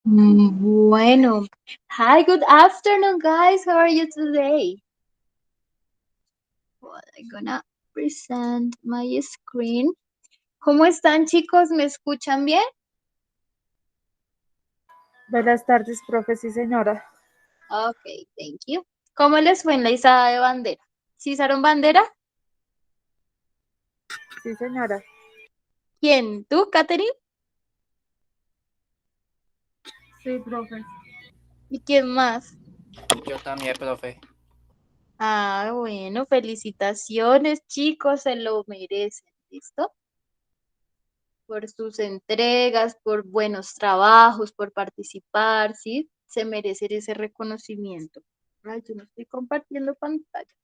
Bueno. Hi, good afternoon, guys. How are you today? Well, I'm gonna present my screen. ¿Cómo están, chicos? ¿Me escuchan bien? Buenas tardes, profe, sí, señora. Ok, thank you. ¿Cómo les fue en la izada de bandera? ¿Sí izaron bandera? Sí, señora. ¿Quién? ¿Tú, Katherine? Sí, profe. ¿Y quién más? Yo también, profe. Ah, bueno, felicitaciones, chicos, se lo merecen. ¿Listo? Por sus entregas, por buenos trabajos, por participar, ¿sí? Se merecen ese reconocimiento. Ay, yo no estoy compartiendo pantalla.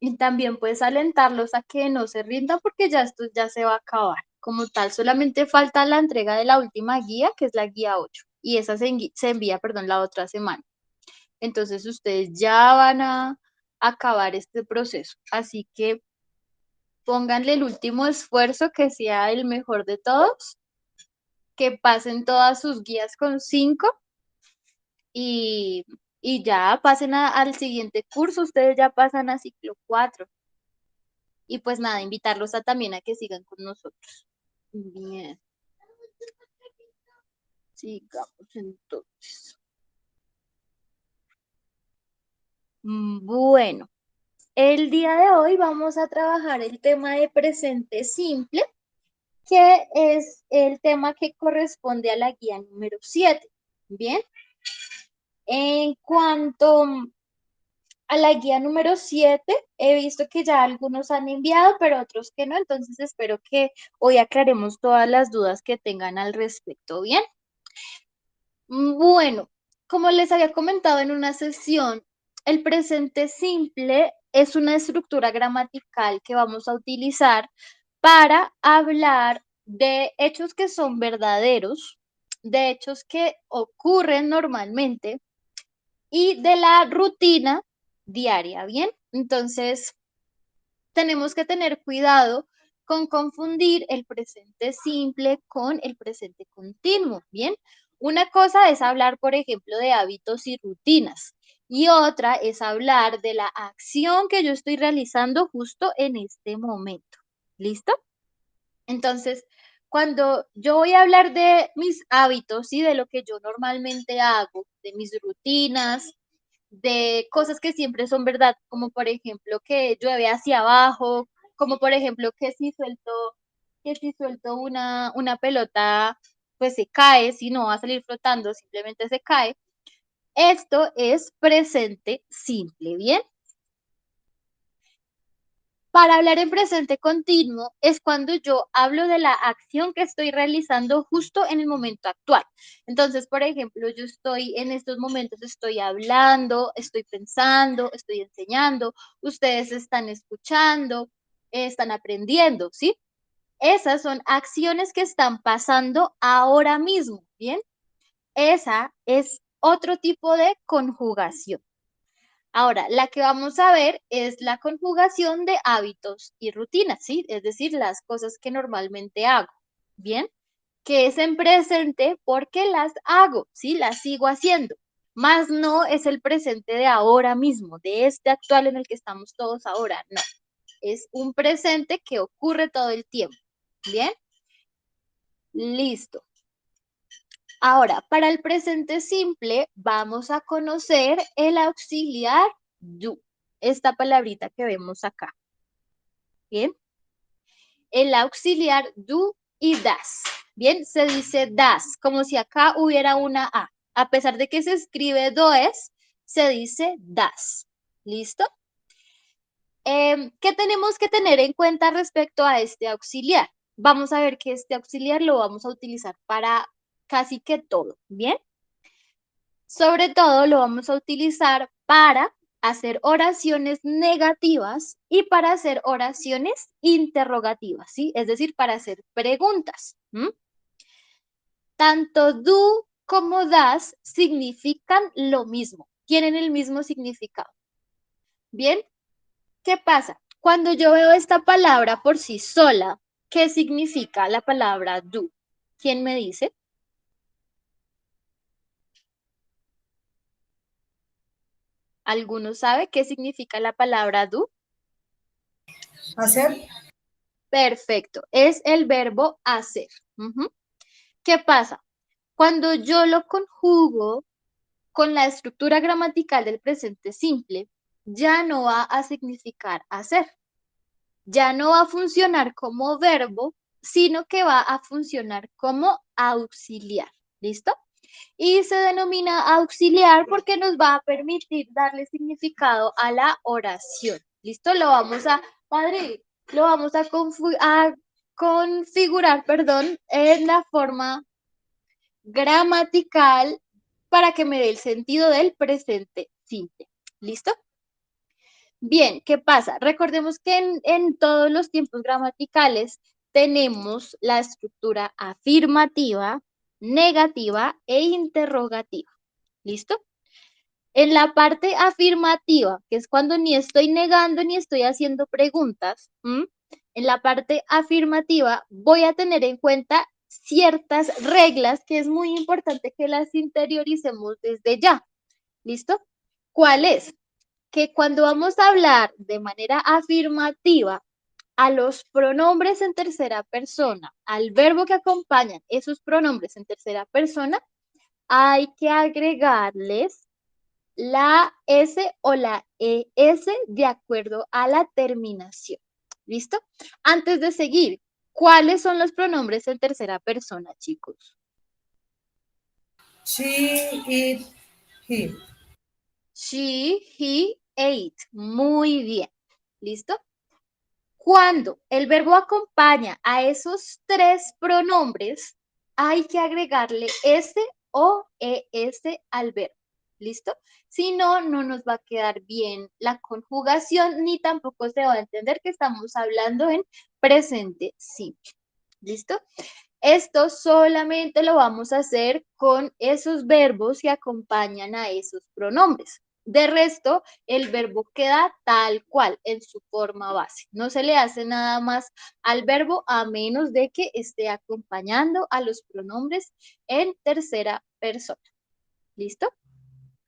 Y también puedes alentarlos a que no se rindan porque ya esto ya se va a acabar. Como tal, solamente falta la entrega de la última guía, que es la guía 8, y esa se envía, perdón, la otra semana. Entonces ustedes ya van a acabar este proceso. Así que pónganle el último esfuerzo que sea el mejor de todos, que pasen todas sus guías con 5 y, y ya pasen al siguiente curso, ustedes ya pasan a ciclo 4. Y pues nada, invitarlos a también a que sigan con nosotros. Bien, sigamos entonces. Bueno, el día de hoy vamos a trabajar el tema de presente simple, que es el tema que corresponde a la guía número 7. Bien, en cuanto a la guía número 7, he visto que ya algunos han enviado, pero otros que no, entonces espero que hoy aclaremos todas las dudas que tengan al respecto. Bien. Bueno, como les había comentado en una sesión, el presente simple es una estructura gramatical que vamos a utilizar para hablar de hechos que son verdaderos, de hechos que ocurren normalmente y de la rutina diaria, ¿bien? Entonces, tenemos que tener cuidado con confundir el presente simple con el presente continuo, ¿bien? Una cosa es hablar, por ejemplo, de hábitos y rutinas y otra es hablar de la acción que yo estoy realizando justo en este momento. ¿Listo? Entonces, cuando yo voy a hablar de mis hábitos y de lo que yo normalmente hago, de mis rutinas, de cosas que siempre son verdad, como por ejemplo que llueve hacia abajo, como por ejemplo que si suelto una pelota, pues se cae, si no va a salir flotando, simplemente se cae. Esto es presente simple, ¿bien? Para hablar en presente continuo es cuando yo hablo de la acción que estoy realizando justo en el momento actual. Entonces, por ejemplo, yo estoy en estos momentos, estoy hablando, estoy pensando, estoy enseñando, ustedes están escuchando, están aprendiendo, ¿sí? Esas son acciones que están pasando ahora mismo, ¿bien? Esa es otro tipo de conjugación. Ahora, la que vamos a ver es la conjugación de hábitos y rutinas, ¿sí? Es decir, las cosas que normalmente hago, ¿bien? Que es en presente porque las hago, ¿sí? Las sigo haciendo. Más no es el presente de ahora mismo, de este actual en el que estamos todos ahora, no. Es un presente que ocurre todo el tiempo, ¿bien? Listo. Ahora, para el presente simple, vamos a conocer el auxiliar do, esta palabrita que vemos acá. Bien, el auxiliar do y das. Bien, se dice das, como si acá hubiera una A. A pesar de que se escribe does, se dice das. ¿Listo? ¿Qué tenemos que tener en cuenta respecto a este auxiliar? Vamos a ver que este auxiliar lo vamos a utilizar para casi que todo. Bien. Sobre todo lo vamos a utilizar para hacer oraciones negativas y para hacer oraciones interrogativas, ¿sí? Es decir, para hacer preguntas. Tanto do como das significan lo mismo, tienen el mismo significado. Bien, ¿qué pasa? Cuando yo veo esta palabra por sí sola, ¿qué significa la palabra do? ¿Quién me dice? ¿Alguno sabe qué significa la palabra do? Hacer. Perfecto, es el verbo hacer. ¿Qué pasa? Cuando yo lo conjugo con la estructura gramatical del presente simple, ya no va a significar hacer. Ya no va a funcionar como verbo, sino que va a funcionar como auxiliar. ¿Listo? Y se denomina auxiliar porque nos va a permitir darle significado a la oración. ¿Listo? Lo vamos a, padre, lo vamos a configurar, en la forma gramatical para que me dé el sentido del presente simple. ¿Listo? Bien, ¿qué pasa? Recordemos que en todos los tiempos gramaticales tenemos la estructura afirmativa, negativa e interrogativa. ¿Listo? En la parte afirmativa, que es cuando ni estoy negando ni estoy haciendo preguntas, en la parte afirmativa voy a tener en cuenta ciertas reglas que es muy importante que las interioricemos desde ya. ¿Listo? ¿Cuál es? Que cuando vamos a hablar de manera afirmativa a los pronombres en tercera persona, al verbo que acompañan esos pronombres en tercera persona, hay que agregarles la S o la ES de acuerdo a la terminación. ¿Listo? Antes de seguir, ¿cuáles son los pronombres en tercera persona, chicos? She, it, he. She, he, ate. Muy bien. ¿Listo? Cuando el verbo acompaña a esos tres pronombres, hay que agregarle S o ES al verbo. ¿Listo? Si no, no nos va a quedar bien la conjugación ni tampoco se va a entender que estamos hablando en presente simple. ¿Listo? Esto solamente lo vamos a hacer con esos verbos que acompañan a esos pronombres. De resto, el verbo queda tal cual en su forma base. No se le hace nada más al verbo a menos de que esté acompañando a los pronombres en tercera persona. ¿Listo?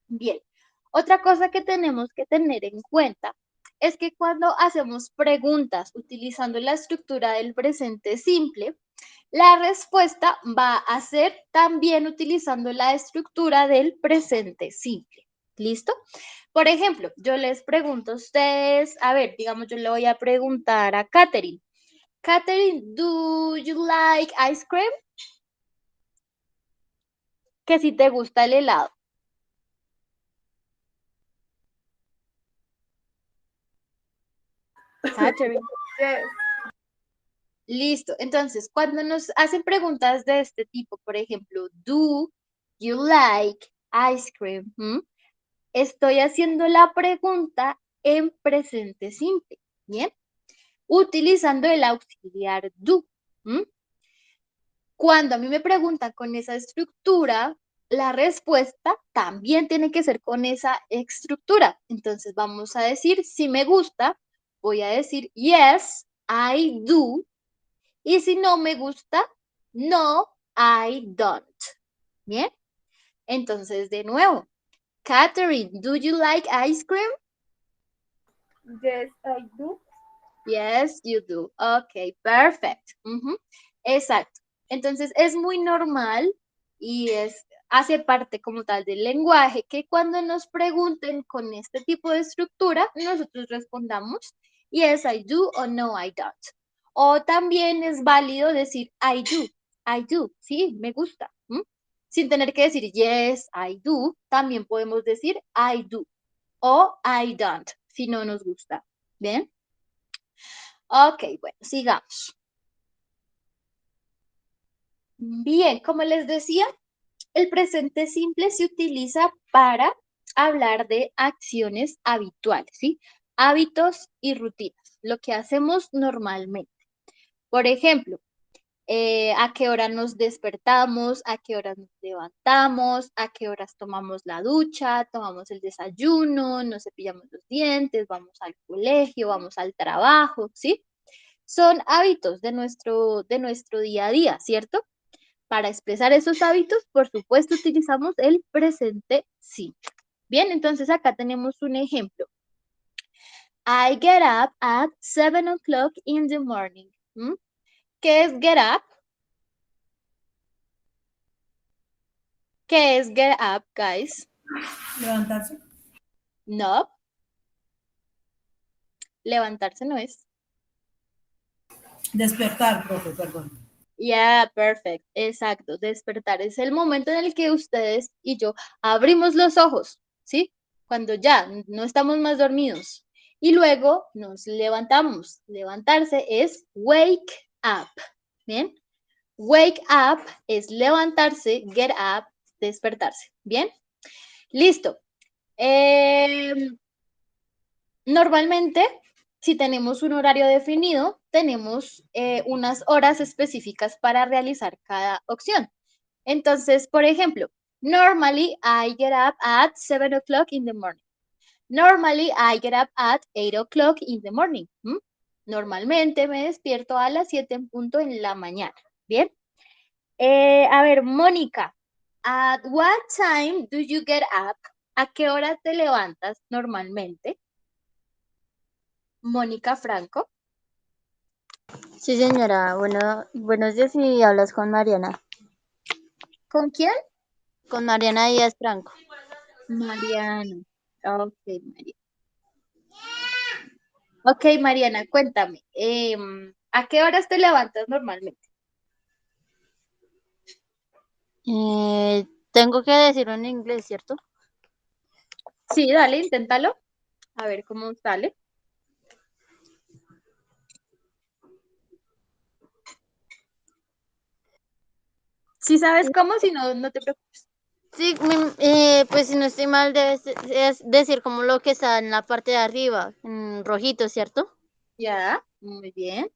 Bien. Otra cosa que tenemos que tener en cuenta es que cuando hacemos preguntas utilizando la estructura del presente simple, la respuesta va a ser también utilizando la estructura del presente simple. ¿Listo? Por ejemplo, yo les pregunto a ustedes, a ver, digamos, yo le voy a preguntar a Katherine. Katherine, do you like ice cream? Que si te gusta el helado. Katherine. Yes. Listo. Entonces, cuando nos hacen preguntas de este tipo, por ejemplo, do you like ice cream? Estoy haciendo la pregunta en presente simple, ¿bien? Utilizando el auxiliar do. Cuando a mí me preguntan con esa estructura, la respuesta también tiene que ser con esa estructura. Entonces vamos a decir, si me gusta, voy a decir, yes, I do. Y si no me gusta, no, I don't. ¿Bien? Entonces, de nuevo, Katherine, do you like ice cream? Yes, I do. Yes, you do. Ok, perfect. Exacto. Entonces, es muy normal y hace parte como tal del lenguaje que cuando nos pregunten con este tipo de estructura, nosotros respondamos yes, I do o no, I don't. O también es válido decir I do, sí, me gusta. Sin tener que decir yes, I do, también podemos decir I do o I don't, si no nos gusta. ¿Bien? Ok, bueno, sigamos. Bien, como les decía, el presente simple se utiliza para hablar de acciones habituales, ¿sí? Hábitos y rutinas, lo que hacemos normalmente. Por ejemplo, a qué hora nos despertamos, a qué hora nos levantamos, a qué horas tomamos la ducha, tomamos el desayuno, nos cepillamos los dientes, vamos al colegio, vamos al trabajo, ¿sí? Son hábitos de nuestro día a día, ¿cierto? Para expresar esos hábitos, por supuesto, utilizamos el presente simple. Bien, entonces acá tenemos un ejemplo. I get up at 7 o'clock in the morning. ¿Mm? ¿Qué es get up? ¿Qué es get up, guys? Levantarse. No. Levantarse no es. Despertar, profe, perdón. Yeah, perfect. Exacto. Despertar es el momento en el que ustedes y yo abrimos los ojos, ¿sí? Cuando ya no estamos más dormidos. Y luego nos levantamos. Levantarse es wake up. ¿Bien? Wake up es levantarse, get up, despertarse. ¿Bien? Listo. Normalmente, si tenemos un horario definido, tenemos unas horas específicas para realizar cada opción. Entonces, por ejemplo, normally I get up at 7 o'clock in the morning. Normally I get up at 8 o'clock in the morning. Normalmente me despierto a las 7 en punto en la mañana. Bien. A ver, Mónica, at what time do you get up? ¿A qué hora te levantas normalmente? Mónica Franco. Sí, señora. Bueno, buenos días y hablas con Mariana. ¿Con quién? Con Mariana Díaz Franco. Mariana. Ok, Mariana. Ok, Mariana, cuéntame. ¿A qué horas te levantas normalmente? Tengo que decirlo en inglés, ¿cierto? Sí, dale, inténtalo. A ver cómo sale. Si sabes cómo, si no, no te preocupes. Sí, pues si no estoy mal, debes decir como lo que está en la parte de arriba, en rojito, ¿cierto? Ya, muy bien.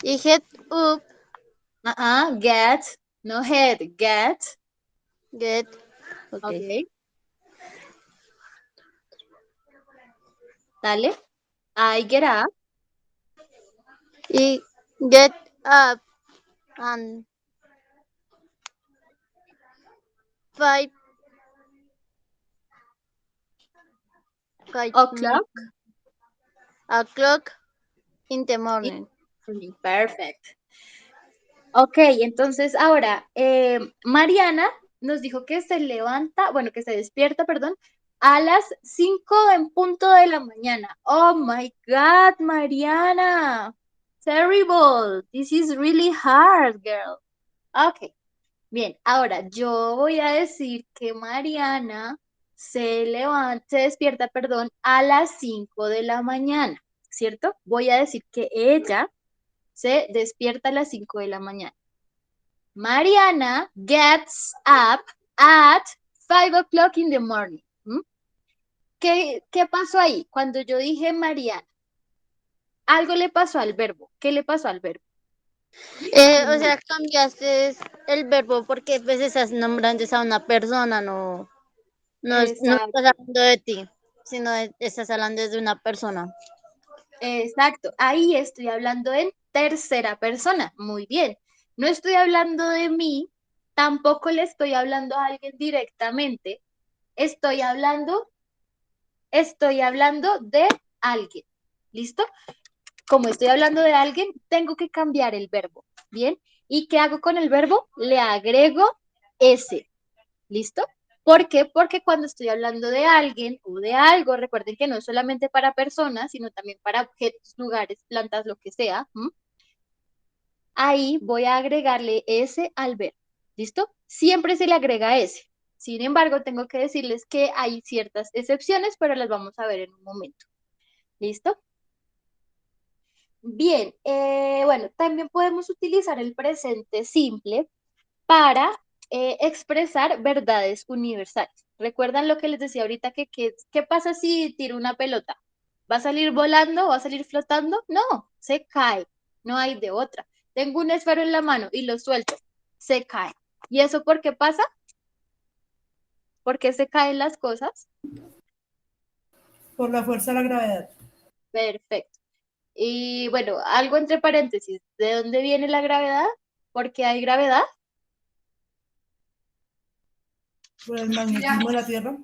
Y get up, Get, no head, get. get, ok. Ok, dale. I get up. Y get up and 5 O'clock. o'clock in the morning. Perfect. Ok, entonces ahora, Mariana nos dijo que se levanta, bueno, que se despierta, perdón, a las 5 en punto de la mañana. Oh my God, Mariana. Terrible. This is really hard, girl. Ok, bien, ahora yo voy a decir que Mariana se despierta, perdón, a las 5 de la mañana, ¿cierto? Voy a decir que ella se despierta a las 5 de la mañana. Mariana gets up at 5 o'clock in the morning. ¿Qué pasó ahí? Cuando yo dije Mariana, algo le pasó al verbo. ¿Qué le pasó al verbo? O sea, cambiaste el verbo porque pues estás nombrando a una persona, no Exacto, estás hablando de ti, sino estás hablando de una persona. exacto. Ahí estoy hablando en tercera persona. Muy bien. No estoy hablando de mí, tampoco le estoy hablando a alguien directamente. Estoy hablando de alguien. ¿Listo? Como estoy hablando de alguien, tengo que cambiar el verbo. ¿Bien? ¿Y qué hago con el verbo? Le agrego ese. ¿Listo? ¿Por qué? Porque cuando estoy hablando de alguien o de algo, recuerden que no es solamente para personas, sino también para objetos, lugares, plantas, lo que sea. Ahí voy a agregarle ese al verbo. ¿Listo? Siempre se le agrega ese. Sin embargo, tengo que decirles que hay ciertas excepciones, pero las vamos a ver en un momento. ¿Listo? Bien, bueno, también podemos utilizar el presente simple para expresar verdades universales. ¿Recuerdan lo que les decía ahorita? ¿Qué pasa si tiro una pelota? ¿Va a salir volando? ¿Va a salir flotando? No, se cae. No hay de otra. Tengo un esfero en la mano y lo suelto. Se cae. ¿Y eso por qué pasa? ¿Por qué se caen las cosas? Por la fuerza de la gravedad. Perfecto. Y bueno, algo entre paréntesis. ¿De dónde viene la gravedad? ¿Por qué hay gravedad? Por el magnetismo de la Tierra.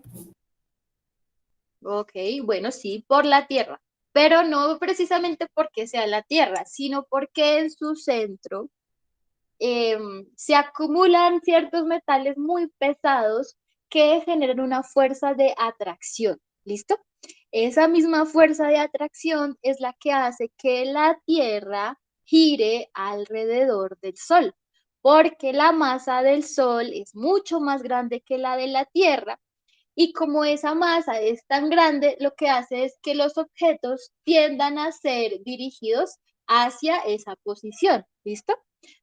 Ok, bueno, sí, por la Tierra, pero no precisamente porque sea la Tierra, sino porque en su centro se acumulan ciertos metales muy pesados que generan una fuerza de atracción. ¿Listo? Esa misma fuerza de atracción es la que hace que la Tierra gire alrededor del Sol, porque la masa del Sol es mucho más grande que la de la Tierra y como esa masa es tan grande, lo que hace es que los objetos tiendan a ser dirigidos hacia esa posición. ¿Listo?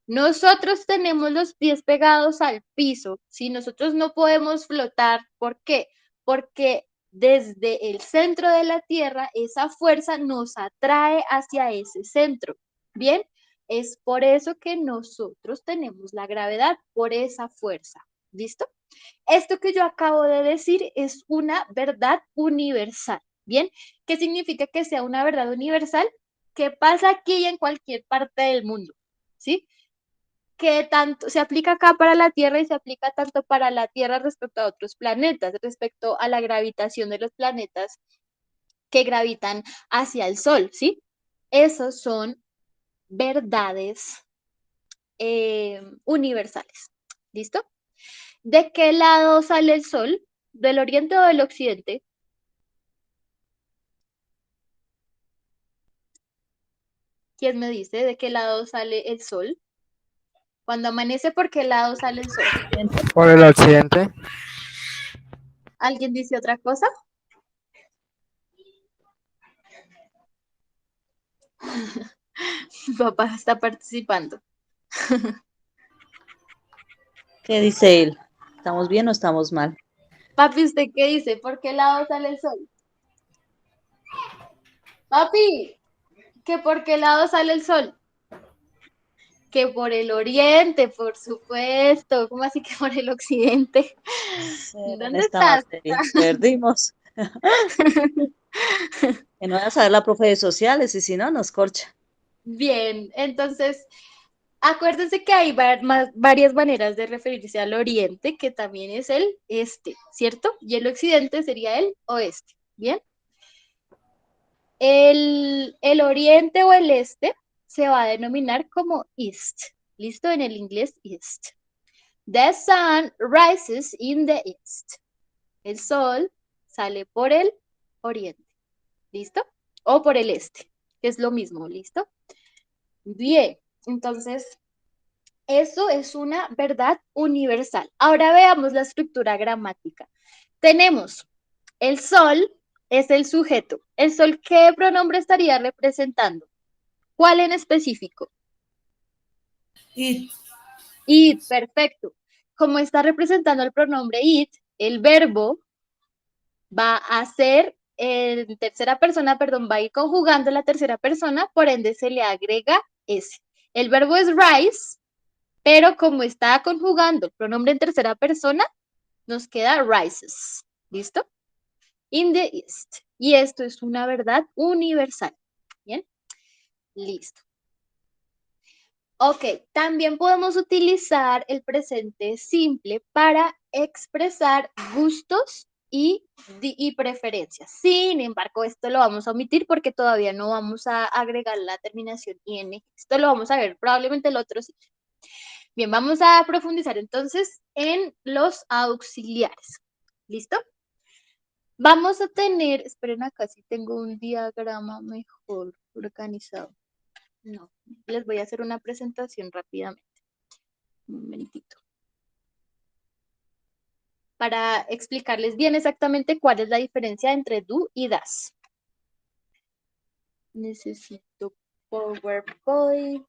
Nosotros tenemos los pies pegados al piso. Si nosotros no podemos flotar, ¿por qué? Porque desde el centro de la Tierra esa fuerza nos atrae hacia ese centro. Bien, es por eso que nosotros tenemos la gravedad, por esa fuerza. ¿Listo? Esto que yo acabo de decir es una verdad universal. ¿Bien? ¿Qué significa que sea una verdad universal? Que pasa aquí y en cualquier parte del mundo. ¿Sí? Que tanto se aplica acá para la Tierra y se aplica tanto para la Tierra respecto a otros planetas, respecto a la gravitación de los planetas que gravitan hacia el Sol, ¿sí? Esos son verdades universales. ¿Listo? ¿De qué lado sale el Sol? ¿Del oriente o del occidente? ¿Quién me dice de qué lado sale el Sol? Cuando amanece, ¿por qué lado sale el Sol? Por el occidente. ¿Alguien dice otra cosa? Mi papá está participando. ¿Qué dice él? ¿Estamos bien o estamos mal? Papi, ¿usted qué dice? ¿Por qué lado sale el Sol? Papi, ¿que por qué lado sale el Sol? Que por el oriente, por supuesto. ¿Cómo así que por el occidente? En ¿Dónde esta estás? materia perdimos. Que no vaya a saber la profe de sociales y si no, nos corcha. Bien, entonces, acuérdense que hay varias maneras de referirse al oriente, que también es el este, ¿cierto? Y el occidente sería el oeste, ¿bien? El oriente o el este se va a denominar como east, ¿listo? En el inglés, east. The sun rises in the east. El sol sale por el oriente, ¿listo? O por el este, que es lo mismo, ¿listo? Bien, entonces, eso es una verdad universal. Ahora veamos la estructura gramática. Tenemos el sol es el sujeto. ¿El sol qué pronombre estaría representando? ¿Cuál en específico? It. It, perfecto. Como está representando el pronombre it, el verbo va a ser en tercera persona, perdón, va a ir conjugando la tercera persona, por ende se le agrega S. El verbo es rise, pero como está conjugando el pronombre en tercera persona, nos queda rises. ¿Listo? In the east. Y esto es una verdad universal. ¿Bien? Listo. Ok, también podemos utilizar el presente simple para expresar gustos y preferencias. Sin embargo, esto lo vamos a omitir porque todavía no vamos a agregar la terminación IN. Esto lo vamos a ver probablemente el otro sí. Bien, vamos a profundizar entonces en los auxiliares. ¿Listo? Vamos a tener, esperen acá si tengo un diagrama mejor organizado. No, les voy a hacer una presentación rápidamente. Un momentito. Para explicarles bien exactamente cuál es la diferencia entre do y das. Necesito PowerPoint.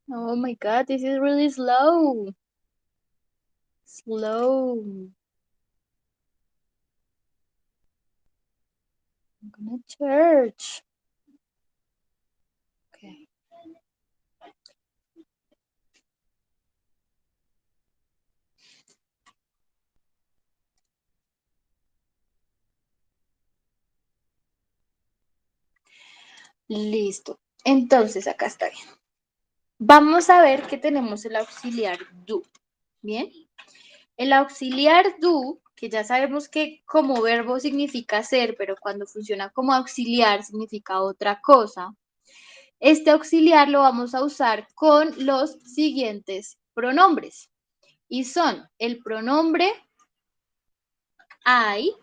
Oh my God, this is really slow. Slow. gonna church. Okay. Listo. Entonces, acá está bien. Vamos a ver que tenemos el auxiliar do. Bien. El auxiliar do, que ya sabemos que como verbo significa ser, pero cuando funciona como auxiliar significa otra cosa. Este auxiliar lo vamos a usar con los siguientes pronombres. Y son el pronombre I.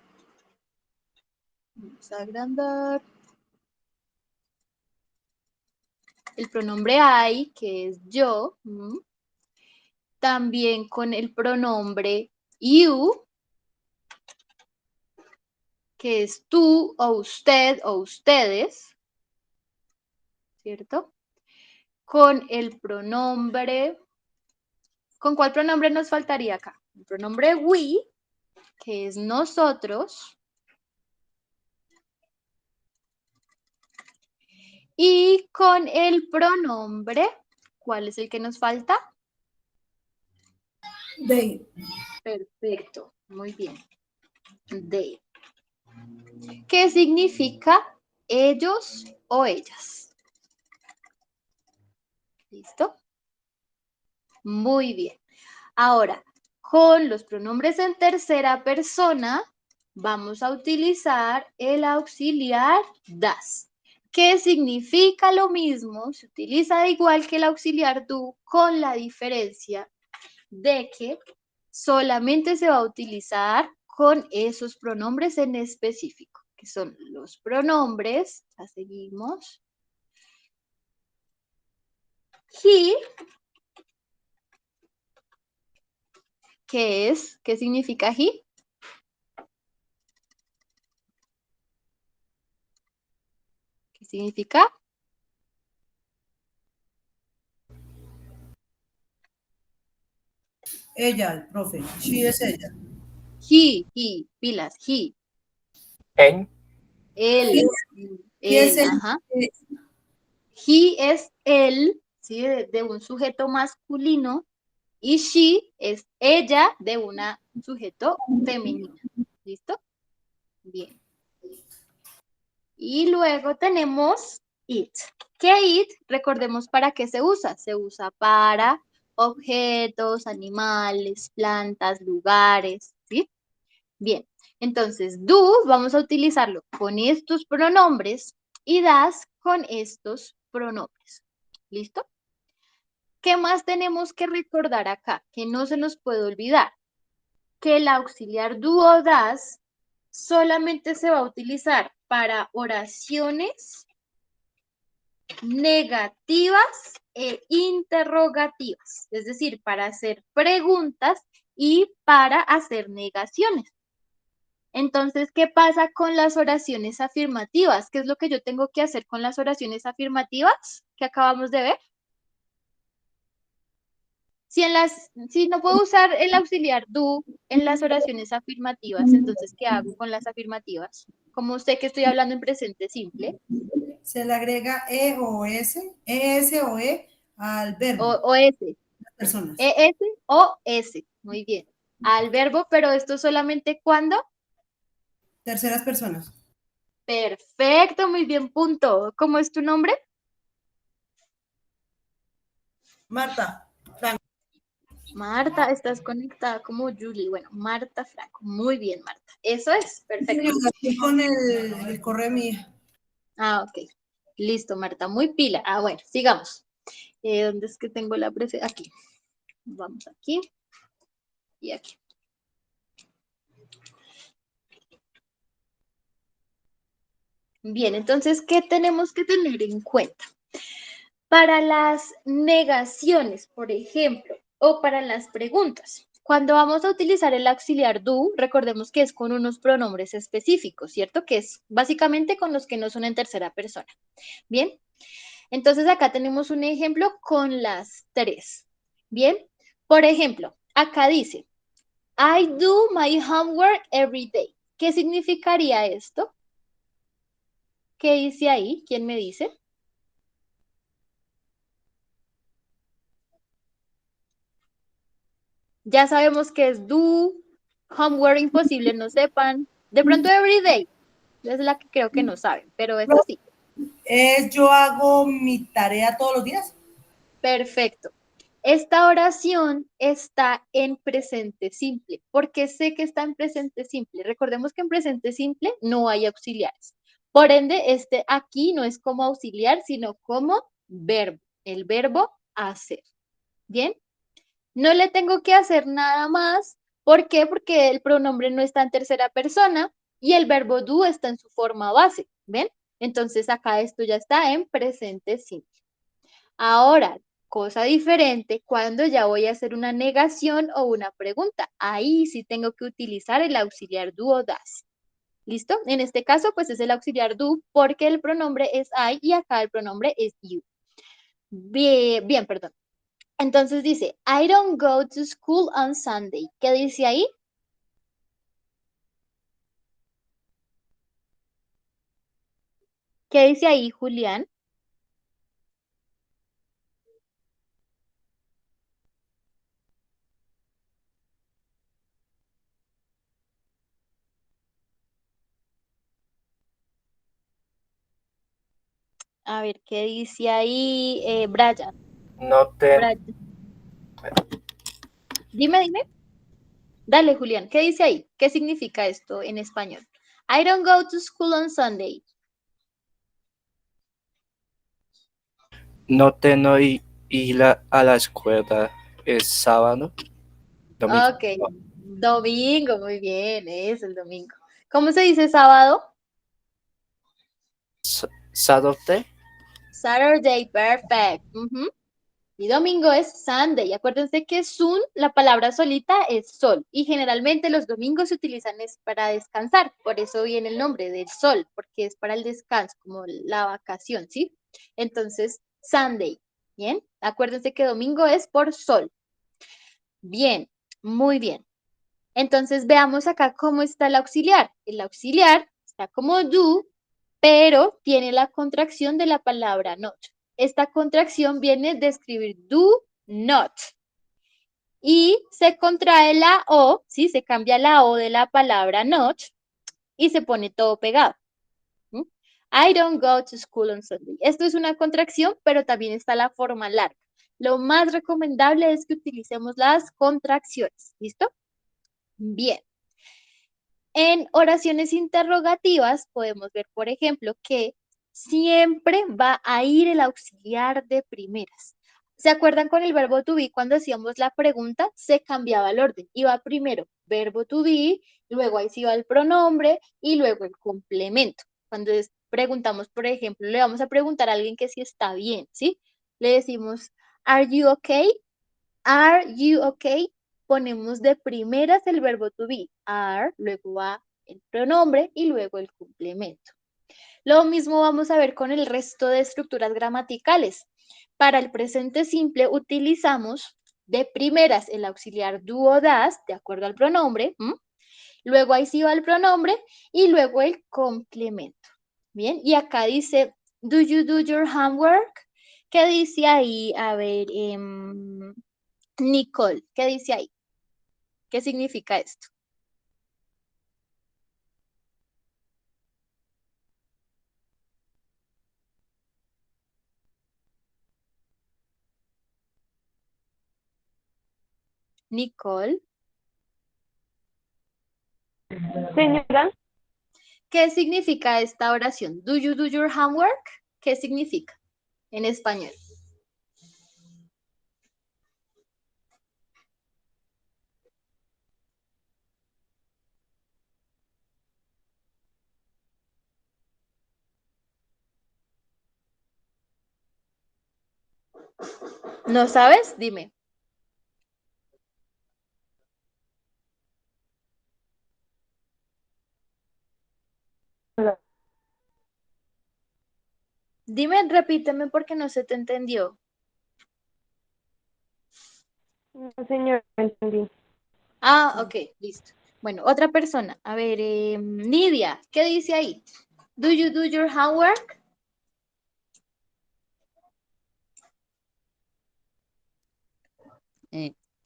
Vamos a agrandar. El pronombre I, que es yo. También con el pronombre you, que es tú o usted o ustedes, ¿cierto? Con el pronombre, ¿con cuál pronombre nos faltaría acá? El pronombre we, que es nosotros. Y con el pronombre, ¿cuál es el que nos falta? They. Perfecto, muy bien. They. ¿Qué significa ellos o ellas? ¿Listo? Muy bien. Ahora, con los pronombres en tercera persona, vamos a utilizar el auxiliar das, que significa lo mismo, se utiliza igual que el auxiliar do, con la diferencia de que solamente se va a utilizar con esos pronombres en específico, que son los pronombres, ya seguimos, he, ¿qué significa he? ¿Qué significa? Ella, el profe. She es ella. He, pilas, he. En. Él, ¿Qué es él, ella? ajá. He es él, ¿sí? De un sujeto masculino, y she es ella de una sujeto femenina. ¿Listo? Bien. Y luego tenemos it. ¿Qué it? Recordemos para qué se usa. Se usa para objetos, animales, plantas, lugares, ¿sí? Bien, entonces do vamos a utilizarlo con estos pronombres y das con estos pronombres. ¿Listo? ¿Qué más tenemos que recordar acá? Que no se nos puede olvidar que el auxiliar do o das solamente se va a utilizar para oraciones negativas e interrogativas, es decir, para hacer preguntas y para hacer negaciones. Entonces, ¿qué pasa con las oraciones afirmativas? ¿Qué es lo que yo tengo que hacer con las oraciones afirmativas que acabamos de ver? Si no puedo usar el auxiliar do en las oraciones afirmativas, entonces, ¿qué hago con las afirmativas? Como sé que estoy hablando en presente simple. Se le agrega E o S, ES o E al verbo. O S. Las personas. ES o S. Muy bien. Al verbo, pero esto solamente cuando. Terceras personas. Perfecto, muy bien, punto. ¿Cómo es tu nombre? Marta. Franco. Marta, estás conectada como Julie. Bueno, Marta Franco. Muy bien, Marta. Eso es, perfecto. Estoy con el correo de mi hija. Ah, ok. Listo, Marta, muy pila. Ah, bueno, sigamos. ¿Dónde es que tengo la presencia? Aquí. Vamos aquí y aquí. Bien, entonces, ¿qué tenemos que tener en cuenta? Para las negaciones, por ejemplo, o para las preguntas. Cuando vamos a utilizar el auxiliar do, recordemos que es con unos pronombres específicos, ¿cierto? Que es básicamente con los que no son en tercera persona. Bien, entonces acá tenemos un ejemplo con las tres. Bien, por ejemplo, acá dice, I do my homework every day. ¿Qué significaría esto? ¿Qué dice ahí? ¿Quién me dice? Ya sabemos que es do, homework imposible, no sepan. De pronto everyday, es la que creo que no saben, pero esta sí. Yo hago mi tarea todos los días. Perfecto. Esta oración está en presente simple. ¿Por qué sé que está en presente simple? Recordemos que en presente simple no hay auxiliares. Por ende, este aquí no es como auxiliar, sino como verbo. El verbo hacer. ¿Bien? No le tengo que hacer nada más. ¿Por qué? Porque el pronombre no está en tercera persona y el verbo do está en su forma base. ¿Ven? Entonces acá esto ya está en presente simple. Ahora, cosa diferente, cuando ya voy a hacer una negación o una pregunta. Ahí sí tengo que utilizar el auxiliar do o das. ¿Listo? En este caso, pues es el auxiliar do porque el pronombre es I y acá el pronombre es you. Bien, perdón. Entonces dice, I don't go to school on Sunday. ¿Qué dice ahí? ¿Qué dice ahí, Julián? A ver, ¿qué dice ahí, Brian? No te, Brian. Dime. Dale, Julián, ¿qué dice ahí? ¿Qué significa esto en español? I don't go to school on Sunday. no tengo ir a la escuela es sábado, domingo. Ok, domingo, muy bien, es el domingo. ¿Cómo se dice sábado? Saturday, Saturday, perfect. Ujú. Y domingo es Sunday. Acuérdense que sun, la palabra solita es sol. Y generalmente los domingos se utilizan es para descansar. Por eso viene el nombre del sol, porque es para el descanso, como la vacación, ¿sí? Entonces, Sunday. Bien, acuérdense que domingo es por sol. Bien, muy bien. Entonces veamos acá cómo está el auxiliar. El auxiliar está como do, pero tiene la contracción de la palabra not. Esta contracción viene de escribir do not. Y se contrae la O, ¿sí? Se cambia la O de la palabra not y se pone todo pegado. ¿Mm? I don't go to school on Sunday. Esto es una contracción, pero también está la forma larga. Lo más recomendable es que utilicemos las contracciones. ¿Listo? Bien. En oraciones interrogativas podemos ver, por ejemplo, que siempre va a ir el auxiliar de primeras. ¿Se acuerdan con el verbo to be cuando hacíamos la pregunta? Se cambiaba el orden. Iba primero verbo to be, luego ahí sí iba el pronombre y luego el complemento. Cuando preguntamos, por ejemplo, le vamos a preguntar a alguien que si está bien, ¿sí? Le decimos, ¿Are you okay? ¿Are you okay? Ponemos de primeras el verbo to be, are, luego va el pronombre y luego el complemento. Lo mismo vamos a ver con el resto de estructuras gramaticales. Para el presente simple utilizamos de primeras el auxiliar do o das, de acuerdo al pronombre, luego ahí sí va el pronombre y luego el complemento. Bien, y acá dice, do you do your homework? ¿Qué dice ahí? A ver, Nicole, ¿qué dice ahí? ¿Qué significa esto? Nicole, Señora, ¿qué significa esta oración? Do you do your homework? ¿Qué significa en español? ¿No sabes? Dime. Dime, repíteme porque no se te entendió. no, señora, entendí. Ah, ok, listo. Bueno, otra persona. A ver, Nidia, ¿qué dice ahí? Do you do your homework?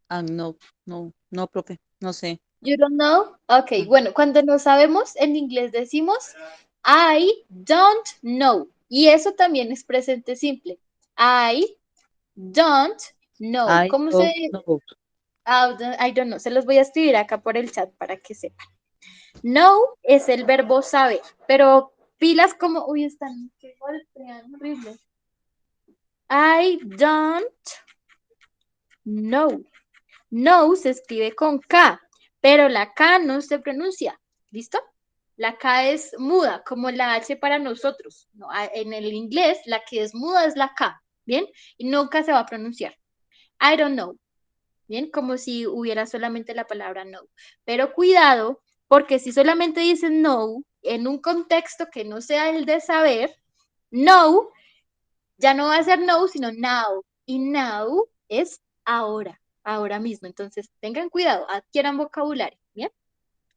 No, profe, no sé. You don't know? Ok, bueno, cuando no sabemos, en inglés decimos I don't know. Y eso también es presente simple. I don't know. I ¿Cómo se don't know. I don't know. Se los voy a escribir acá por el chat para que sepan. Know es el verbo saber, pero pilas como, uy, están que golpean horrible. I don't know. No se escribe con K, pero la K no se pronuncia. ¿Listo? La K es muda, como la H para nosotros. No, en el inglés, la que es muda es la K, ¿bien? Y nunca se va a pronunciar. I don't know. ¿Bien? Como si hubiera solamente la palabra no. Pero cuidado, porque si solamente dicen no en un contexto que no sea el de saber, no ya no va a ser no, sino now. Y now es ahora, ahora mismo. Entonces, tengan cuidado, adquieran vocabulario, ¿bien?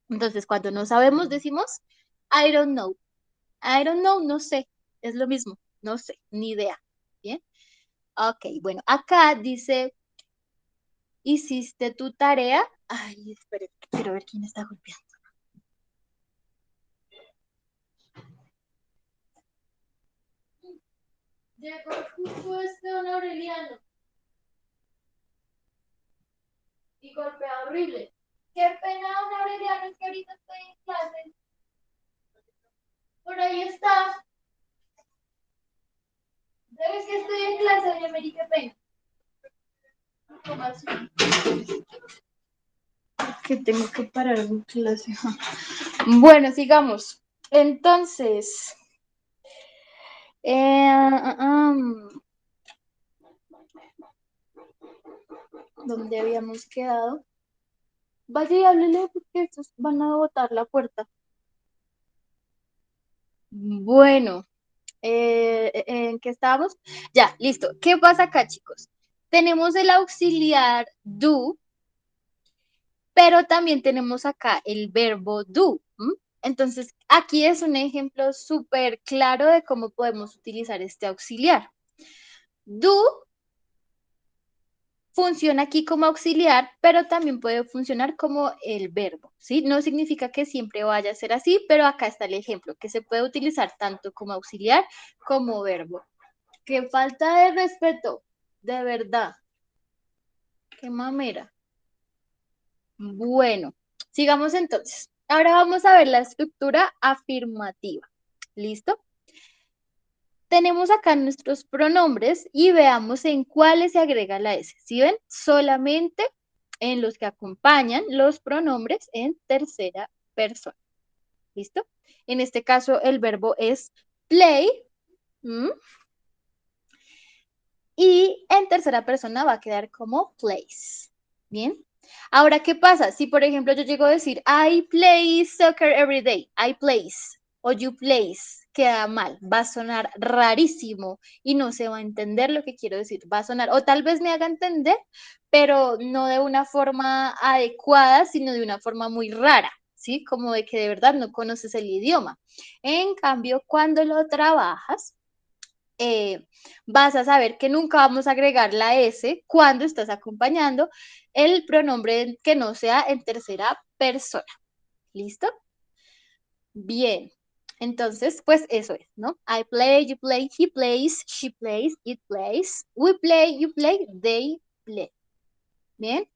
Entonces, cuando no sabemos, decimos I don't know. I don't know, no sé. Es lo mismo, no sé, ni idea. ¿Bien? Ok, bueno, acá dice, ¿hiciste tu tarea? Ay, espere, quiero ver quién está golpeando. Llegó justo don Aureliano y golpea horrible. Qué pena, don Aureliano, es que ahorita estoy en clase. Por ahí está. Debes que estoy en clase, doña Mary, qué pena. ¿Cómo así? Que tengo que parar en clase. Bueno, sigamos. Entonces, ¿dónde habíamos quedado? Vaya y háblele porque estos van a botar la puerta. Bueno, ¿en qué estábamos? Ya, listo. ¿Qué pasa acá, chicos? Tenemos el auxiliar do, pero también tenemos acá el verbo do. Entonces, aquí es un ejemplo súper claro de cómo podemos utilizar este auxiliar. Do funciona aquí como auxiliar, pero también puede funcionar como el verbo, ¿sí? No significa que siempre vaya a ser así, pero acá está el ejemplo, que se puede utilizar tanto como auxiliar como verbo. ¡Qué falta de respeto! De verdad. ¡Qué mamera! Bueno, sigamos entonces. Ahora vamos a ver la estructura afirmativa. ¿Listo? Tenemos acá nuestros pronombres y veamos en cuáles se agrega la S. ¿Sí ven? Solamente en los que acompañan los pronombres en tercera persona. ¿Listo? En este caso el verbo es play. Y en tercera persona va a quedar como plays. ¿Bien? Ahora, ¿qué pasa? Si, por ejemplo, yo llego a decir, I play soccer every day, I plays, o you plays, queda mal, va a sonar rarísimo y no se va a entender lo que quiero decir, va a sonar, o tal vez me haga entender, pero no de una forma adecuada, sino de una forma muy rara, ¿sí? Como de que de verdad no conoces el idioma. En cambio, cuando lo trabajas, vas a saber que nunca vamos a agregar la S cuando estás acompañando el pronombre que no sea en tercera persona. ¿Listo? Bien. Entonces, pues eso es, ¿no? I play, you play, he plays, she plays, it plays, we play, you play, they play. Bien.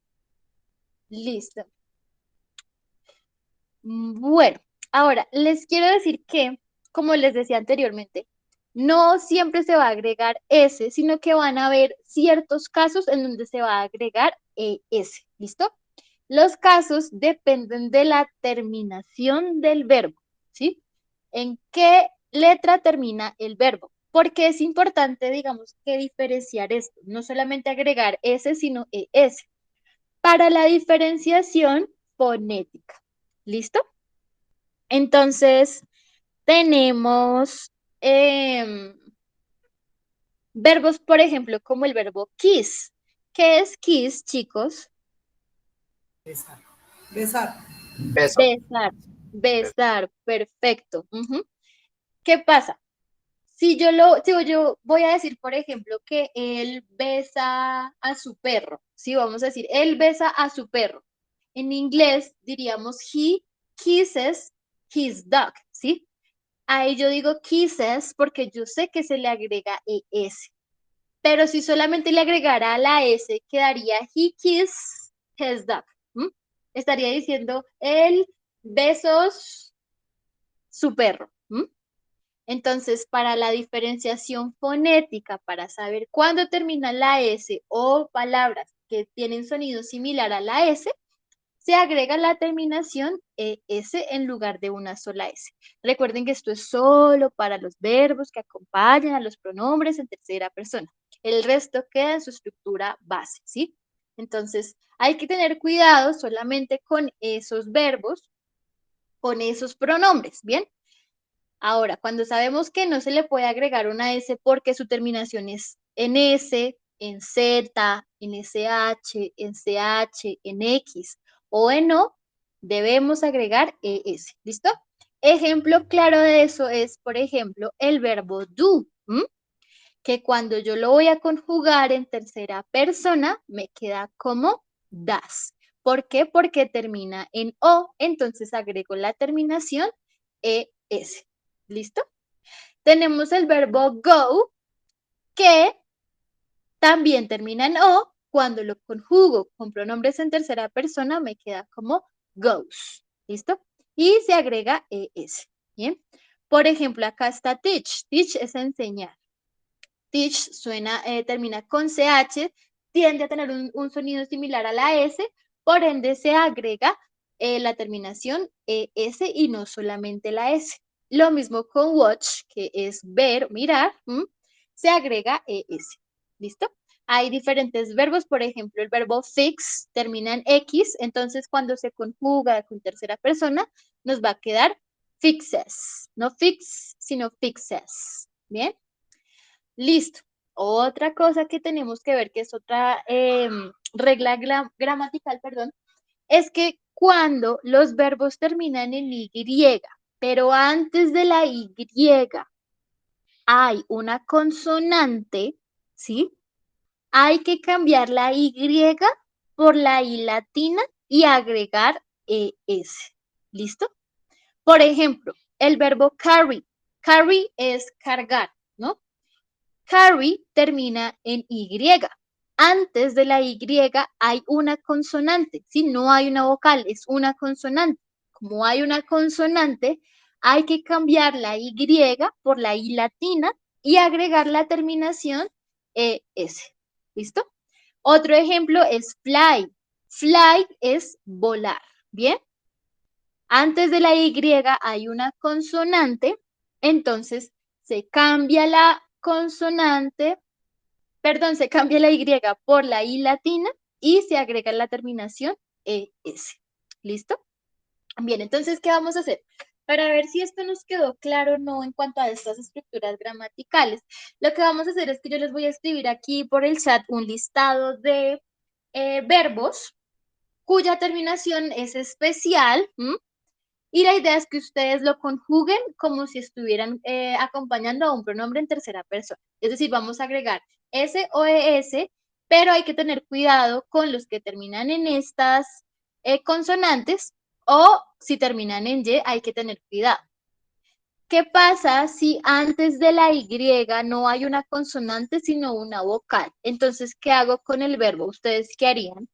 Listo. Bueno, ahora les quiero decir que, como les decía anteriormente, no siempre se va a agregar S, sino que van a haber ciertos casos en donde se va a agregar S. ¿Listo? Los casos dependen de la terminación del verbo, ¿sí? ¿En qué letra termina el verbo? Porque es importante, digamos, que diferenciar esto, no solamente agregar S, sino ES, para la diferenciación fonética. ¿Listo? Entonces, tenemos verbos, por ejemplo, como el verbo kiss. ¿Qué es kiss, chicos? Besar. Besar. Beso. Besar. Besar, perfecto. ¿Qué pasa? Si yo voy a decir, por ejemplo, que él besa a su perro, ¿sí? Vamos a decir, él besa a su perro. En inglés diríamos, he kisses his dog, ¿sí? Ahí yo digo kisses porque yo sé que se le agrega ES. Pero si solamente le agregara la S, quedaría he kisses his dog. ¿M? Estaría diciendo, él besos su perro. ¿M? Entonces, para la diferenciación fonética, para saber cuándo termina la S o palabras que tienen sonido similar a la S, se agrega la terminación ES en lugar de una sola S. Recuerden que esto es solo para los verbos que acompañan a los pronombres en tercera persona. El resto queda en su estructura base, ¿sí? Entonces, hay que tener cuidado solamente con esos verbos, con esos pronombres, ¿bien? Ahora, cuando sabemos que no se le puede agregar una S porque su terminación es en S, en Z, en SH, en CH, en X o en O, debemos agregar ES. ¿Listo? Ejemplo claro de eso es, por ejemplo, el verbo do, que cuando yo lo voy a conjugar en tercera persona, me queda como das. ¿Por qué? Porque termina en O, entonces agrego la terminación ES. ¿Listo? Tenemos el verbo go, que también termina en O. Cuando lo conjugo con pronombres en tercera persona, me queda como goes. ¿Listo? Y se agrega ES. Bien. Por ejemplo, acá está teach. Teach es enseñar. Teach suena, termina con CH, tiende a tener un sonido similar a la S, por ende se agrega la terminación ES y no solamente la S. Lo mismo con watch, que es ver, mirar, se agrega ES. ¿Listo? Hay diferentes verbos, por ejemplo, el verbo fix termina en X, entonces cuando se conjuga con tercera persona, nos va a quedar fixes. No fix, sino fixes. ¿Bien? Listo. Otra cosa que tenemos que ver, que es otra regla gramatical, perdón, es que cuando los verbos terminan en Y, pero antes de la Y hay una consonante, ¿sí? Hay que cambiar la Y por la I latina y agregar ES. ¿Listo? Por ejemplo, el verbo carry. Carry es cargar, ¿no? Carry termina en Y. Antes de la Y hay una consonante, ¿sí? No hay una vocal, es una consonante. Como hay una consonante, hay que cambiar la Y por la I latina y agregar la terminación ES. ¿Listo? Otro ejemplo es fly. Fly es volar, ¿bien? Antes de la Y hay una consonante, entonces se cambia la consonante, perdón, se cambia la Y por la I latina y se agrega la terminación ES. ¿Listo? Bien, entonces, ¿qué vamos a hacer? Para ver si esto nos quedó claro o no en cuanto a estas estructuras gramaticales, lo que vamos a hacer es que yo les voy a escribir aquí por el chat un listado de verbos cuya terminación es especial, y la idea es que ustedes lo conjuguen como si estuvieran acompañando a un pronombre en tercera persona. Es decir, vamos a agregar S o ES, pero hay que tener cuidado con los que terminan en estas consonantes o si terminan en Y, hay que tener cuidado. ¿Qué pasa si antes de la Y no hay una consonante sino una vocal? Entonces, ¿qué hago con el verbo? ¿Ustedes qué harían?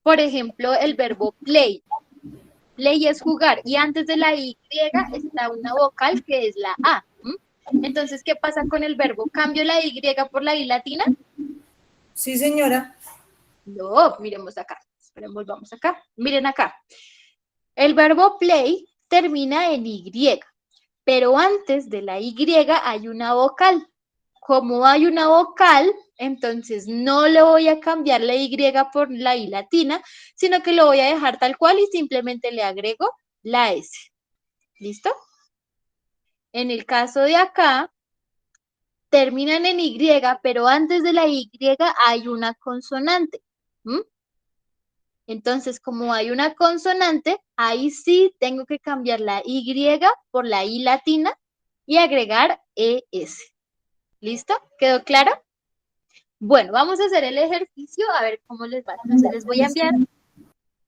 Por ejemplo, el verbo play. Play es jugar y antes de la Y está una vocal que es la A. Entonces, ¿qué pasa con el verbo? ¿Cambio la Y por la I latina? Sí, señora. No, miremos acá. Esperemos, vamos acá. Miren acá. El verbo play termina en Y, pero antes de la Y hay una vocal. Como hay una vocal, entonces no le voy a cambiar la Y por la I latina, sino que lo voy a dejar tal cual y simplemente le agrego la S. ¿Listo? En el caso de acá, terminan en Y, pero antes de la Y hay una consonante. ¿Mm? Entonces, como hay una consonante, ahí sí tengo que cambiar la Y por la I latina y agregar ES. ¿Listo? ¿Quedó claro? Bueno, vamos a hacer el ejercicio a ver cómo les va. Entonces, les voy a enviar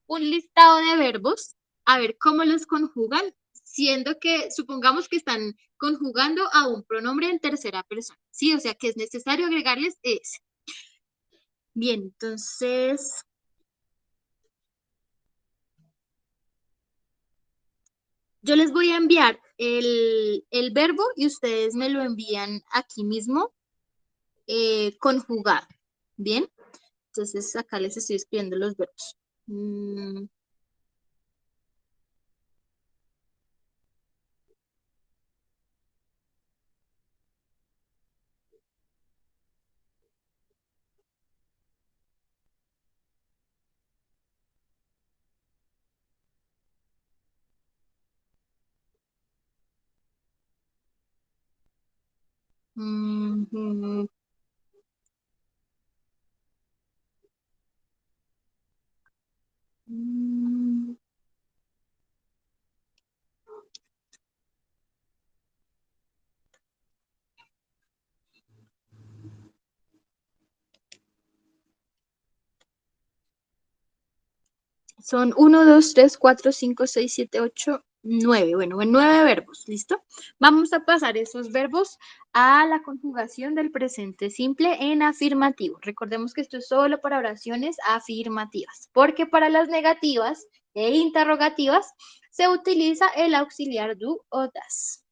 un listado de verbos, a ver cómo los conjugan, siendo que supongamos que están conjugando a un pronombre en tercera persona, ¿sí? O sea que es necesario agregarles ES. Bien, entonces, yo les voy a enviar el verbo y ustedes me lo envían aquí mismo conjugado. Bien, entonces acá les estoy escribiendo los verbos. Mm, mm. Son 1, 2, 3, 4, 5, 6, 7, 8, 9. Bueno, 9 verbos, ¿listo? Vamos a pasar esos verbos a la conjugación del presente simple en afirmativo. Recordemos que esto es solo para oraciones afirmativas, porque para las negativas e interrogativas se utiliza el auxiliar do o das.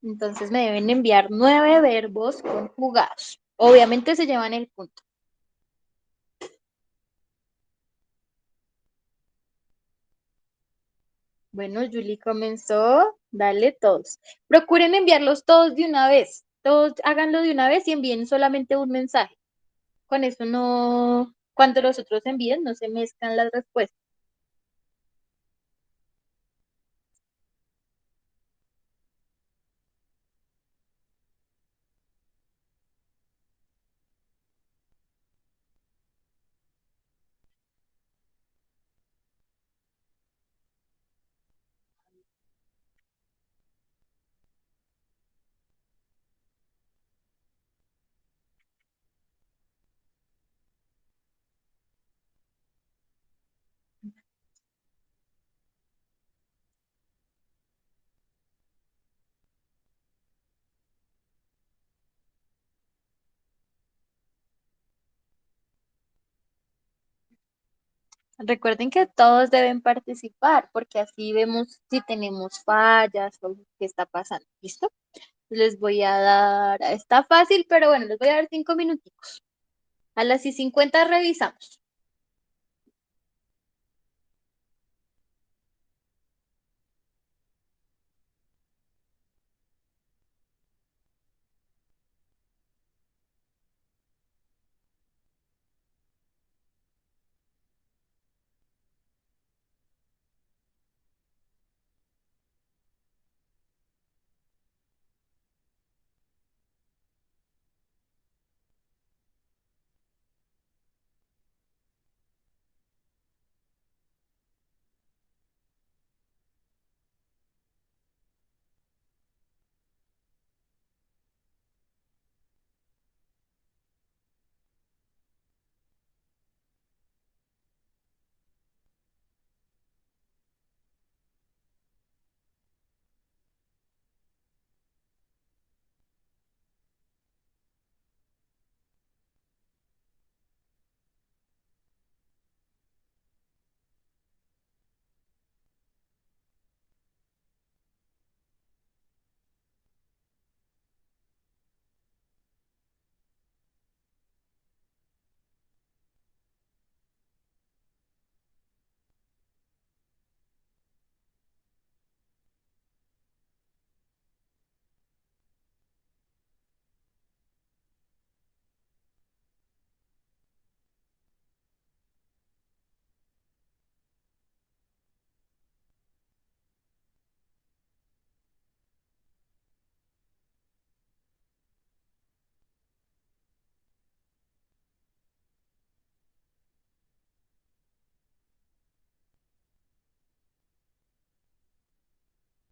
Entonces me deben enviar 9 verbos conjugados. Obviamente se llevan el punto. Bueno, Julie comenzó. Dale todos. Procuren enviarlos todos de una vez. Todos háganlo de una vez y envíen solamente un mensaje. Con eso no, cuando los otros envíen, no se mezclan las respuestas. Recuerden que todos deben participar porque así vemos si tenemos fallas o qué está pasando. ¿Listo? Les voy a dar, está fácil, pero bueno, les voy a dar 5 minuticos. A las y 50 revisamos.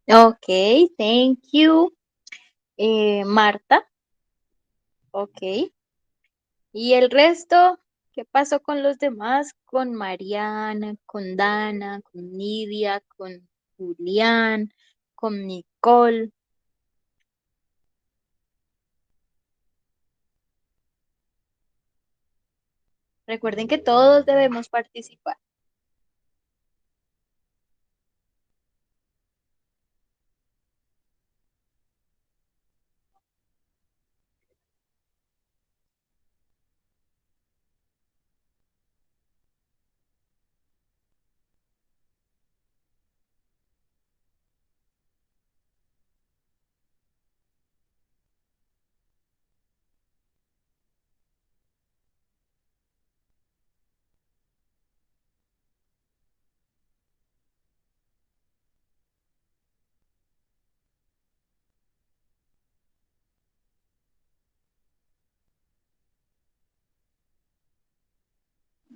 Ok, thank you. Marta, ok. ¿Y el resto? ¿Qué pasó con los demás? Con Mariana, con Dana, con Nidia, con Julián, con Nicole. Recuerden que todos debemos participar.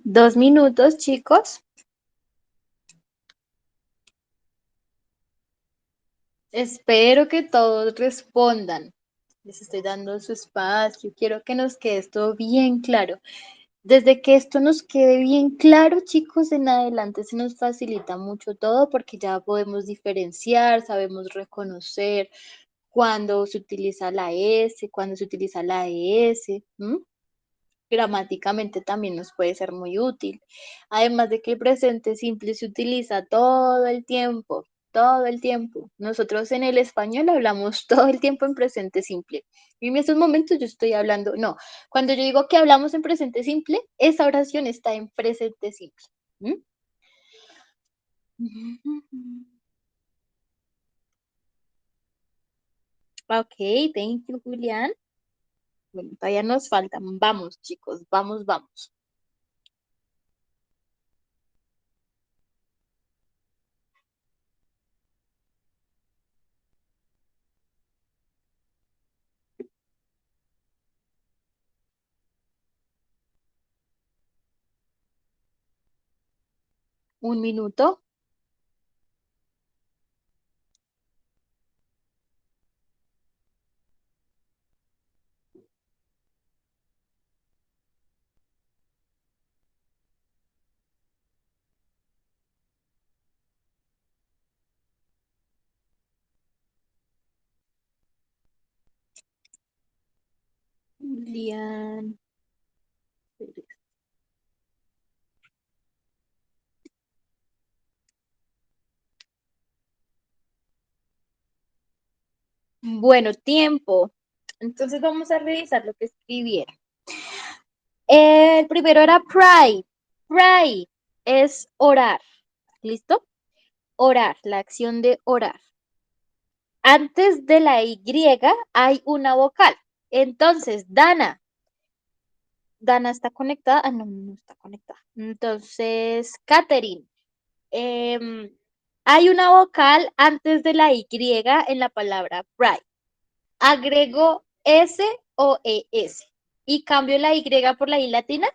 Dos minutos, chicos. Espero que todos respondan. Les estoy dando su espacio. Quiero que nos quede esto bien claro. Desde que esto nos quede bien claro, chicos, en adelante se nos facilita mucho todo porque ya podemos diferenciar, sabemos reconocer cuando se utiliza la S, cuando se utiliza la ES. Gramáticamente también nos puede ser muy útil. Además de que el presente simple se utiliza todo el tiempo, todo el tiempo. Nosotros en el español hablamos todo el tiempo en presente simple. Y en estos momentos yo estoy hablando, no, cuando yo digo que hablamos en presente simple, esa oración está en presente simple. ¿Mm? Ok, thank you, Julián. Bueno, todavía nos faltan. Vamos, chicos, vamos, vamos. Un minuto. Julián. Bueno, tiempo. Entonces vamos a revisar lo que escribieron. El primero era pray. Pray es orar. ¿Listo? Orar, la acción de orar. Antes de la Y hay una vocal. Entonces, Dana. Dana está conectada. Ah, no, no está conectada. Entonces, Catherine. Hay una vocal antes de la Y en la palabra pray. Agrego S o ES y cambio la Y por la I latina.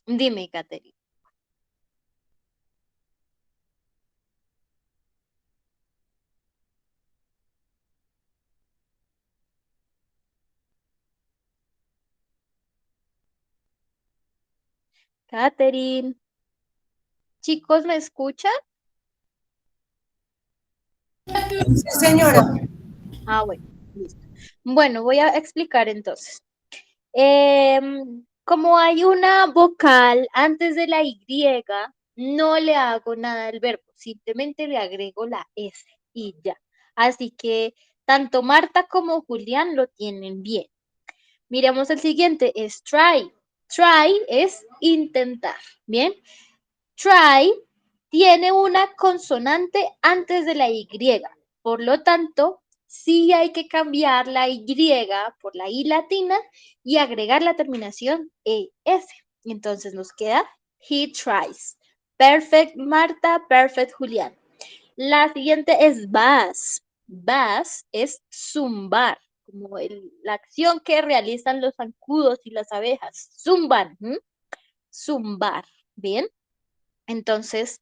Dime, Katherine. Katherine. Chicos, ¿me escuchan? Sí, señora. Ah, bueno, listo. Bueno, voy a explicar entonces. Como hay una vocal antes de la Y, no le hago nada al verbo, simplemente le agrego la S y ya. Así que tanto Marta como Julián lo tienen bien. Miremos el siguiente, es try. Try es intentar, ¿bien? Try tiene una consonante antes de la Y. Por lo tanto, sí hay que cambiar la Y por la I latina y agregar la terminación ES. Entonces nos queda he tries. Perfect Marta, perfect Julián. La siguiente es bass. Bass es zumbar. como la acción que realizan los zancudos y las abejas. Zumban, zumbar, ¿bien? Entonces,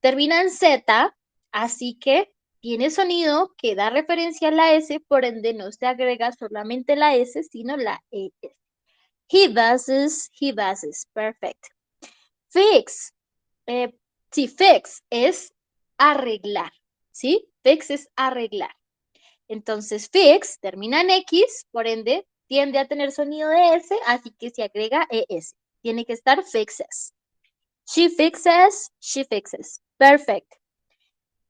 termina en Z, así que tiene sonido que da referencia a la S, por ende no se agrega solamente la S, sino la ES. He buzzes, perfect. Fix, sí, fix es arreglar, ¿sí? Fix es arreglar. Entonces, fix termina en X, por ende, tiende a tener sonido de S, así que se agrega ES. Tiene que estar fixes. She fixes. Perfect.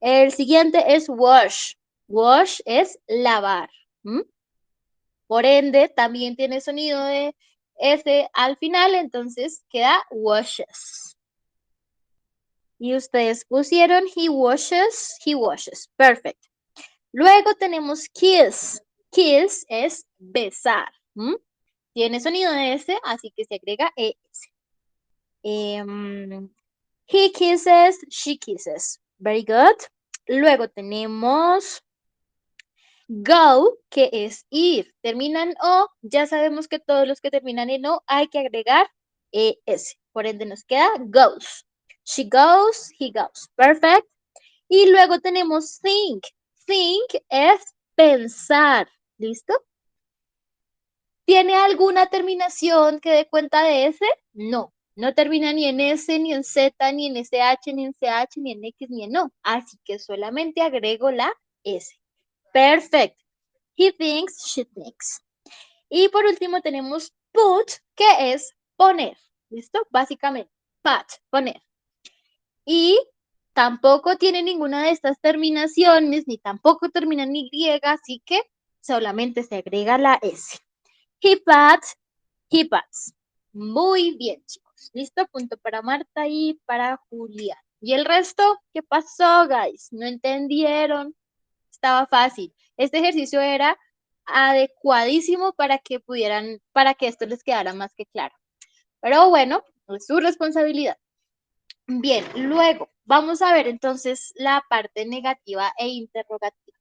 El siguiente es wash. Wash es lavar. Por ende, también tiene sonido de S al final, entonces queda washes. Y ustedes pusieron he washes. Perfect. Luego tenemos kiss. Kiss es besar. Tiene sonido de S, así que se agrega ES. He kisses, she kisses. Very good. Luego tenemos go, que es ir. Termina en O. Ya sabemos que todos los que terminan en O hay que agregar ES. Por ende nos queda goes. She goes, he goes. Perfect. Y luego tenemos think. Think es pensar. ¿Listo? ¿Tiene alguna terminación que dé cuenta de S? No. No termina ni en S, ni en Z, ni en SH, ni en CH, ni en X, ni en O. Así que solamente agrego la S. Perfect. He thinks, she thinks. Y por último tenemos put, que es poner. ¿Listo? Básicamente, put, poner. Y tampoco tiene ninguna de estas terminaciones, ni tampoco termina en Y, así que solamente se agrega la S. He puts. Muy bien, chicos. ¿Listo? Punto para Marta y para Julia. ¿Y el resto? ¿Qué pasó, guys? ¿No entendieron? Estaba fácil. Este ejercicio era adecuadísimo para que esto les quedara más que claro. Pero bueno, es su responsabilidad. Bien, luego vamos a ver entonces la parte negativa e interrogativa.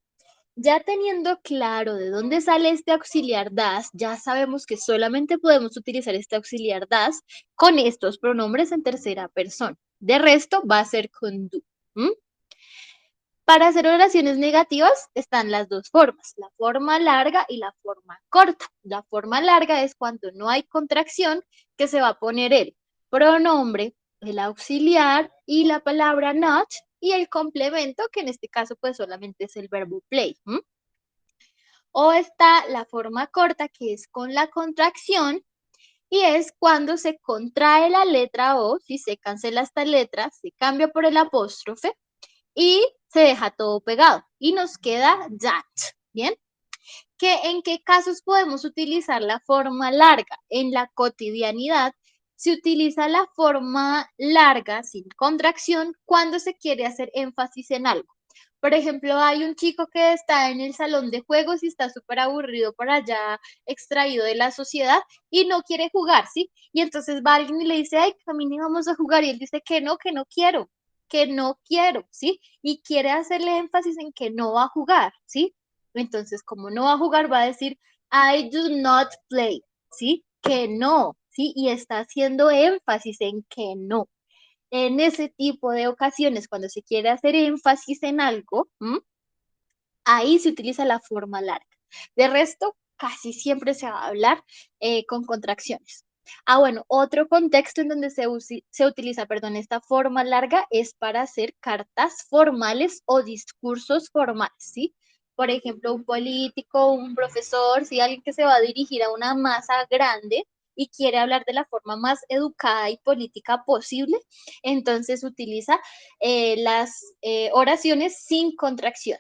Ya teniendo claro de dónde sale este auxiliar das, ya sabemos que solamente podemos utilizar este auxiliar das con estos pronombres en tercera persona. De resto va a ser con do. Para hacer oraciones negativas están las dos formas, la forma larga y la forma corta. La forma larga es cuando no hay contracción, que se va a poner el pronombre, el auxiliar y la palabra not y el complemento, que en este caso pues solamente es el verbo play. O está la forma corta, que es con la contracción, y es cuando se contrae la letra O, si se cancela esta letra, se cambia por el apóstrofe, y se deja todo pegado y nos queda that, ¿bien? ¿En qué casos podemos utilizar la forma larga? En la cotidianidad se utiliza la forma larga sin contracción cuando se quiere hacer énfasis en algo. Por ejemplo, hay un chico que está en el salón de juegos y está súper aburrido por allá, extraído de la sociedad y no quiere jugar, ¿sí? Y entonces va alguien y le dice, ay, Camini, vamos a jugar. Y él dice que no quiero, ¿sí? Y quiere hacerle énfasis en que no va a jugar, ¿sí? Entonces, como no va a jugar, va a decir, I do not play, ¿sí? Que no, ¿sí? Y está haciendo énfasis en que no. En ese tipo de ocasiones, cuando se quiere hacer énfasis en algo, ahí se utiliza la forma larga. De resto, casi siempre se va a hablar con contracciones. Bueno, otro contexto en donde se utiliza, esta forma larga es para hacer cartas formales o discursos formales, ¿sí? Por ejemplo, un político, un profesor, ¿sí? Alguien que se va a dirigir a una masa grande y quiere hablar de la forma más educada y política posible, entonces utiliza las oraciones sin contracción.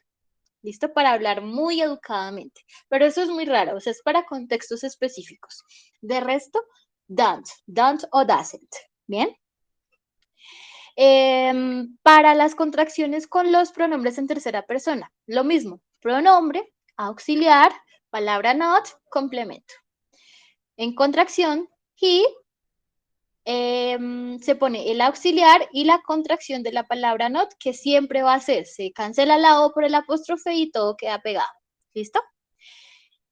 ¿Listo? Para hablar muy educadamente. Pero eso es muy raro, o sea, es para contextos específicos. De resto, don't o doesn't. ¿Bien? Para las contracciones con los pronombres en tercera persona, lo mismo. Pronombre, auxiliar, palabra not, complemento. En contracción, he, se pone el auxiliar y la contracción de la palabra not, que siempre va a ser, se cancela la O por el apóstrofe y todo queda pegado. ¿Listo?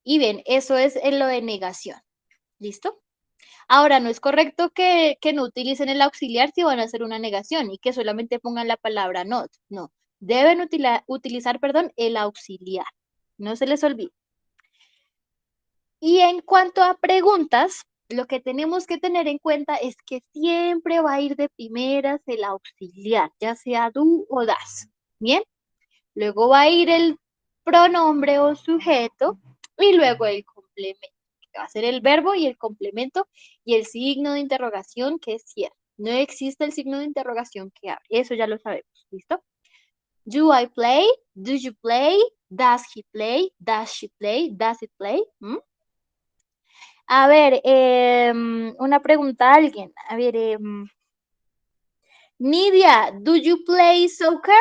Y bien, eso es en lo de negación. ¿Listo? Ahora, no es correcto que no utilicen el auxiliar si van a hacer una negación y que solamente pongan la palabra not. No, deben utilizar, perdón, el auxiliar. No se les olvide. Y en cuanto a preguntas, lo que tenemos que tener en cuenta es que siempre va a ir de primeras el auxiliar, ya sea do o das. ¿Bien? Luego va a ir el pronombre o sujeto y luego el complemento, que va a ser el verbo y el complemento y el signo de interrogación que es cierto. No existe el signo de interrogación que abre, eso ya lo sabemos, ¿listo? Do I play? Do you play? Does he play? Does she play? Does it play? A ver, una pregunta a alguien. A ver, Nidia, do you play soccer?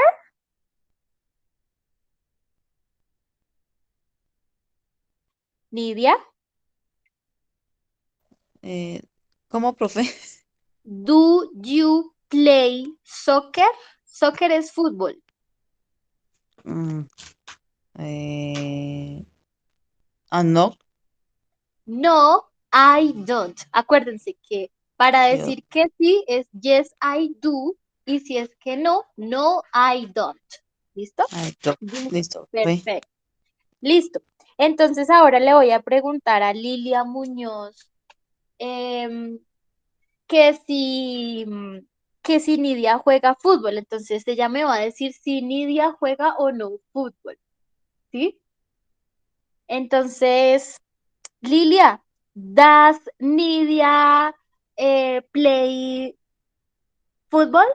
Nidia, ¿Cómo, profe? do you play soccer? Soccer es fútbol. Mm, no, No, I don't. Acuérdense que para yo, decir que sí es yes, I do. Y si es que no, no, I don't. ¿Listo? ay, no. Bien, Listo, profe. perfecto. Listo. Entonces ahora le voy a preguntar a Lilia Muñoz em, que si, que si Nidia juega fútbol. Entonces ella me va a decir si Nidia juega o no fútbol. ¿Sí? Entonces, Lilia, ¿does Nidia play fútbol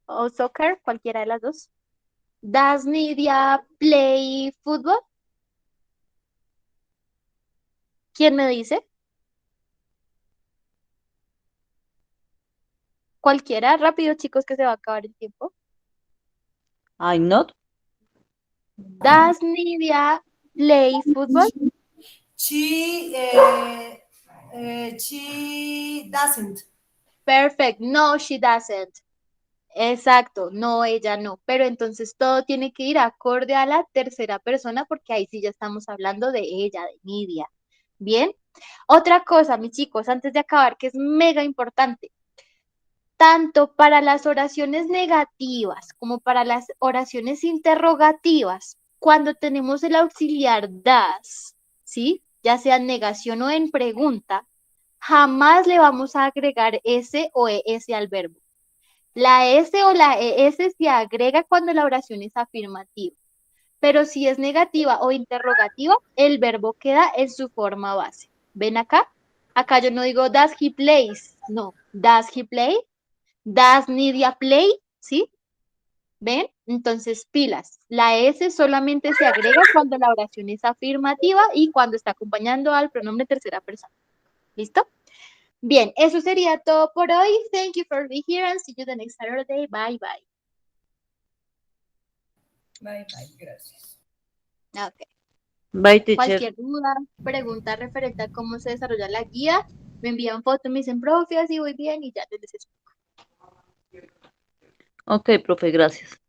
o soccer? Cualquiera de las dos. ¿Does Nidia play fútbol? ¿Quién me dice? Cualquiera, rápido chicos que se va a acabar el tiempo. Ay, no. ¿Does Nidia play fútbol? She doesn't. Perfect. No, she doesn't. Exacto, no, ella no. Pero entonces todo tiene que ir acorde a la tercera persona porque ahí sí ya estamos hablando de ella, de Nidia. Bien. Otra cosa, mis chicos, antes de acabar, que es mega importante. Tanto para las oraciones negativas como para las oraciones interrogativas, cuando tenemos el auxiliar das, ¿sí? Ya sea en negación o en pregunta, jamás le vamos a agregar S o ES al verbo. La S o la ES se agrega cuando la oración es afirmativa, pero si es negativa o interrogativa, el verbo queda en su forma base. ¿Ven acá? Acá yo no digo does he plays, no, does he play, does Nidia play, ¿sí? ¿Ven? Entonces, pilas. La S solamente se agrega cuando la oración es afirmativa y cuando está acompañando al pronombre tercera persona. ¿Listo? Bien, eso sería todo por hoy. Thank you for being here and see you the next Saturday. Bye, bye. Bye, bye, gracias. Ok. Bye, teacher. Cualquier duda, pregunta referente a cómo se desarrolla la guía, me envían foto, me dicen, profe, así voy bien y ya les explico. Ok, profe, gracias.